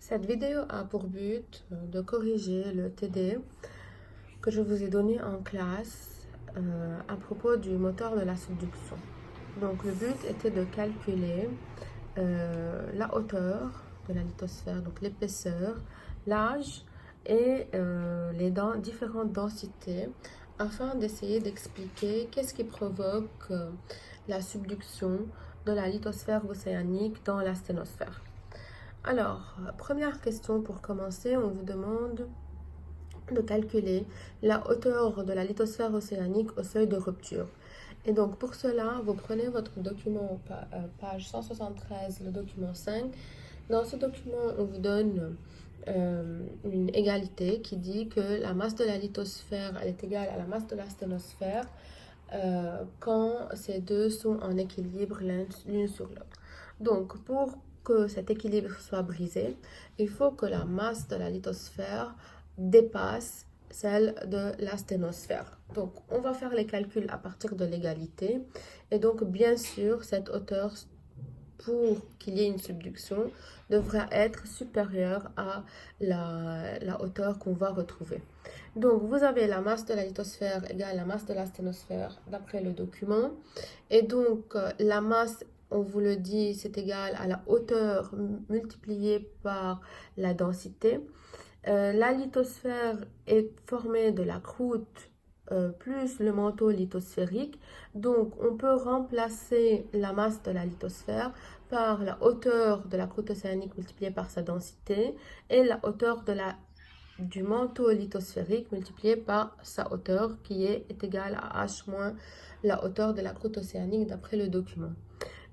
Cette vidéo a pour but de corriger le TD que je vous ai donné en classe à propos du moteur de la subduction. Donc le but était de calculer la hauteur de la lithosphère, donc l'épaisseur, l'âge et les différentes densités afin d'essayer d'expliquer qu'est-ce qui provoque la subduction de la lithosphère océanique dans la sténosphère. Alors, première question pour commencer, on vous demande de calculer la hauteur de la lithosphère océanique au seuil de rupture. Et donc pour cela, vous prenez votre document, page 173, le document 5. Dans ce document, on vous donne une égalité qui dit que la masse de la lithosphère elle est égale à la masse de la sténosphère quand ces deux sont en équilibre l'une sur l'autre. Donc pour que cet équilibre soit brisé, il faut que la masse de la lithosphère dépasse celle de la sténosphère. Donc, on va faire les calculs à partir de l'égalité. Et donc, bien sûr, cette hauteur, pour qu'il y ait une subduction, devra être supérieure à la hauteur qu'on va retrouver. Donc, vous avez la masse de la lithosphère égale à la masse de la sténosphère d'après le document. Et donc, la masse, on vous le dit, c'est égal à la hauteur multipliée par la densité. La lithosphère est formée de la croûte plus le manteau lithosphérique. Donc, on peut remplacer la masse de la lithosphère par la hauteur de la croûte océanique multipliée par sa densité et la hauteur du manteau lithosphérique multiplié par sa hauteur qui est égale à h moins la hauteur de la croûte océanique d'après le document.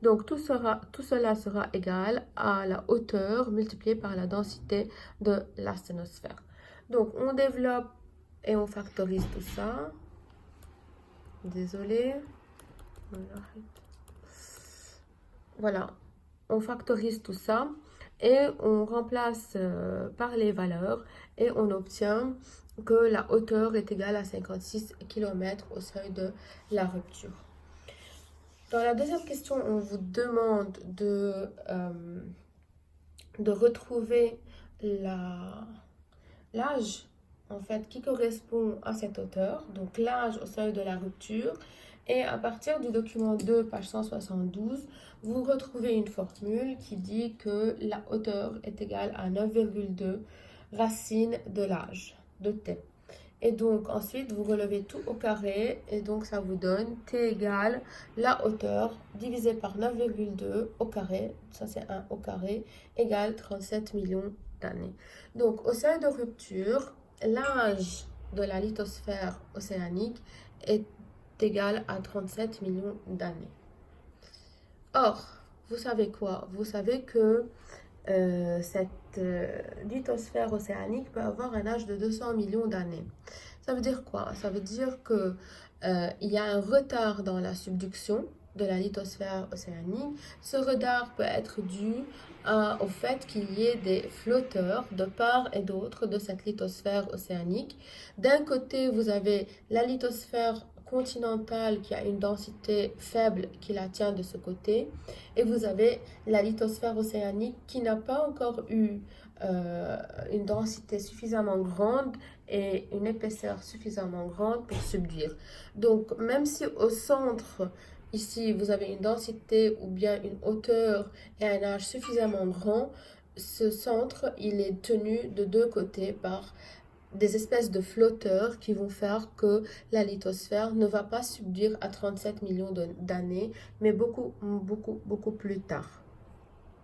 Donc tout cela sera égal à la hauteur multipliée par la densité de la sténosphère. Donc on développe et on factorise tout ça. Désolée. Voilà, on factorise tout ça et on remplace par les valeurs et on obtient que la hauteur est égale à 56 km au seuil de la rupture. Dans la deuxième question, on vous demande de retrouver l'âge en fait qui correspond à cette hauteur, donc l'âge au seuil de la rupture. Et à partir du document 2, page 172, vous retrouvez une formule qui dit que la hauteur est égale à 9,2 racine de l'âge de t. Et donc ensuite vous relevez tout au carré et donc ça vous donne t égale la hauteur divisé par 9,2 au carré, ça c'est 1 au carré, égale 37 millions d'années. Donc au seuil de rupture, l'âge de la lithosphère océanique est égal à 37 millions d'années. Or, vous savez quoi? Vous savez que cette lithosphère océanique peut avoir un âge de 200 millions d'années. Ça veut dire quoi? Ça veut dire que il y a un retard dans la subduction de la lithosphère océanique. Ce retard peut être dû au fait qu'il y ait des flotteurs de part et d'autre de cette lithosphère océanique. D'un côté, vous avez la lithosphère continentale qui a une densité faible qui la tient de ce côté, et vous avez la lithosphère océanique qui n'a pas encore eu une densité suffisamment grande et une épaisseur suffisamment grande pour subduire. Donc même si au centre ici vous avez une densité ou bien une hauteur et un âge suffisamment grand, ce centre il est tenu de deux côtés par des espèces de flotteurs qui vont faire que la lithosphère ne va pas subduire à 37 millions d'années, mais beaucoup plus tard.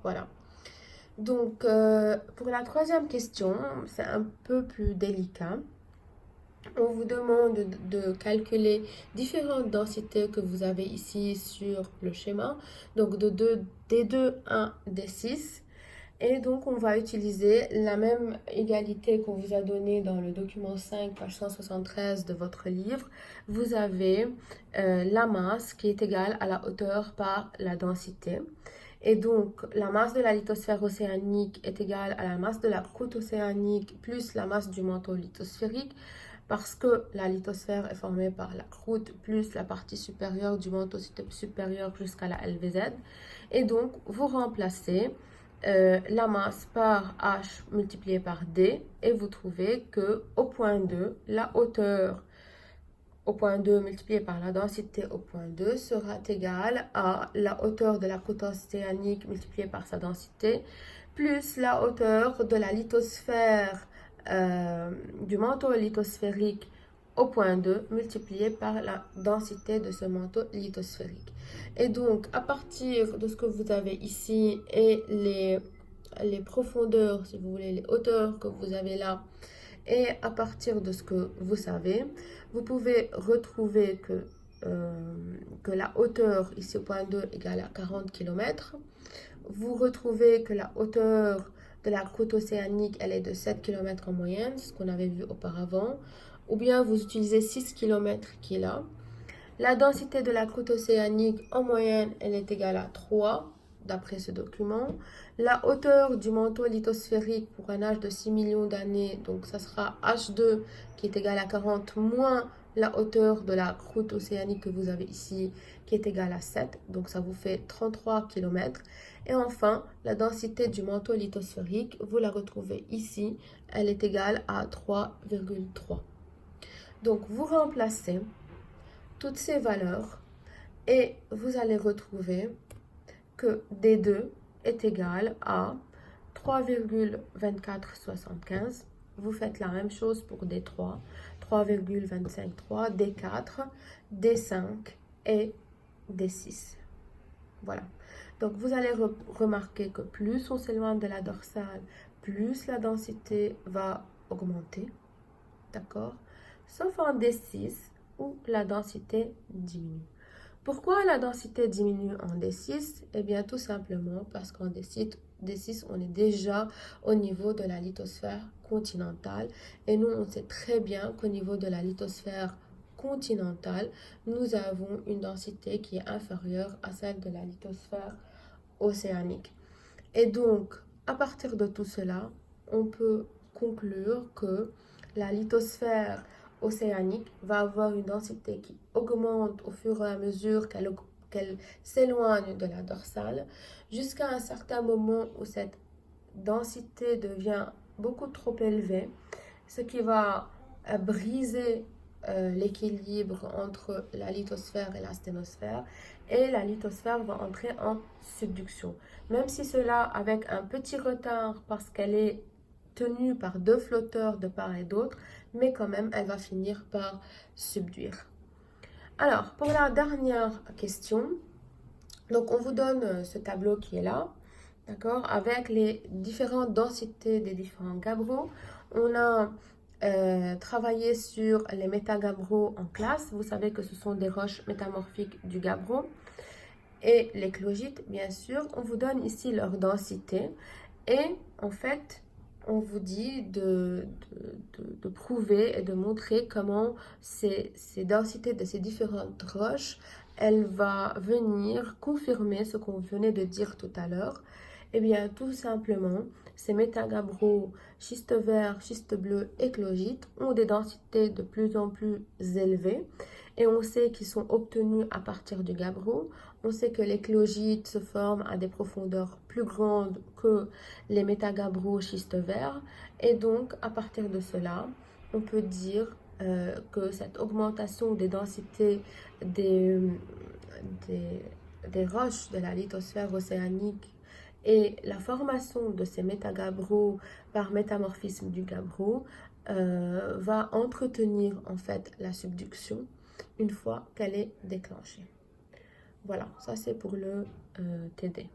Voilà. Donc, pour la troisième question, c'est un peu plus délicat. On vous demande de calculer différentes densités que vous avez ici sur le schéma, donc de D2 à D6. Et donc, on va utiliser la même égalité qu'on vous a donnée dans le document 5, page 173 de votre livre. Vous avez la masse qui est égale à la hauteur par la densité. Et donc, la masse de la lithosphère océanique est égale à la masse de la croûte océanique plus la masse du manteau lithosphérique, parce que la lithosphère est formée par la croûte plus la partie supérieure du manteau supérieur jusqu'à la LVZ. Et donc, vous remplacez la masse par H multiplié par D et vous trouvez que au point 2, la hauteur au point 2 multiplié par la densité au point 2 sera égale à la hauteur de la croûte océanique multipliée par sa densité plus la hauteur de la lithosphère du manteau lithosphérique au point 2 multiplié par la densité de ce manteau lithosphérique. Et donc, à partir de ce que vous avez ici et les profondeurs, si vous voulez, les hauteurs que vous avez là, et à partir de ce que vous savez, vous pouvez retrouver que la hauteur ici au point 2 égale à 40 km. Vous retrouvez que la hauteur de la croûte océanique, elle est de 7 km en moyenne, c'est ce qu'on avait vu auparavant. Ou bien vous utilisez 6 km qui est là. La densité de la croûte océanique en moyenne, elle est égale à 3 d'après ce document. La hauteur du manteau lithosphérique pour un âge de 6 millions d'années, donc ça sera H2 qui est égal à 40 moins la hauteur de la croûte océanique que vous avez ici qui est égale à 7, donc ça vous fait 33 km. Et enfin, la densité du manteau lithosphérique, vous la retrouvez ici, elle est égale à 3,3. Donc vous remplacez toutes ces valeurs et vous allez retrouver que D2 est égal à 3,2475. Vous faites la même chose pour D3, 3,253, D4, D5 et D6. Voilà. Donc vous allez remarquer que plus on s'éloigne de la dorsale, plus la densité va augmenter. D'accord? Sauf en D6 où la densité diminue. Pourquoi la densité diminue en D6? Eh bien, tout simplement parce qu'en D6, on est déjà au niveau de la lithosphère continentale. Et nous, on sait très bien qu'au niveau de la lithosphère continentale, nous avons une densité qui est inférieure à celle de la lithosphère océanique. Et donc, à partir de tout cela, on peut conclure que la lithosphère océanique va avoir une densité qui augmente au fur et à mesure qu'elle s'éloigne de la dorsale, jusqu'à un certain moment où cette densité devient beaucoup trop élevée, ce qui va briser l'équilibre entre la lithosphère et la sténosphère, et la lithosphère va entrer en subduction. Même si cela avec un petit retard parce qu'elle est tenue par deux flotteurs de part et d'autre, mais quand même elle va finir par subduire. Alors, pour la dernière question, donc on vous donne ce tableau qui est là, d'accord, avec les différentes densités des différents gabbros. On a travaillé sur les métagabbros en classe. Vous savez que ce sont des roches métamorphiques du gabbro. Et les clogites, bien sûr, on vous donne ici leur densité. Et en fait, on vous dit de prouver et de montrer comment ces densités de ces différentes roches, elle va venir confirmer ce qu'on venait de dire tout à l'heure. Eh bien, tout simplement, ces métagabbros, schiste vert, schiste bleu et clogite ont des densités de plus en plus élevées. Et on sait qu'ils sont obtenus à partir du gabbro. On sait que les clogites se forment à des profondeurs plus grandes que les métagabbros schiste vert. Et donc, à partir de cela, on peut dire que cette augmentation des densités des roches de la lithosphère océanique et la formation de ces métagabbros par métamorphisme du gabbro va entretenir en fait la subduction une fois qu'elle est déclenchée. Voilà, ça c'est pour le TD.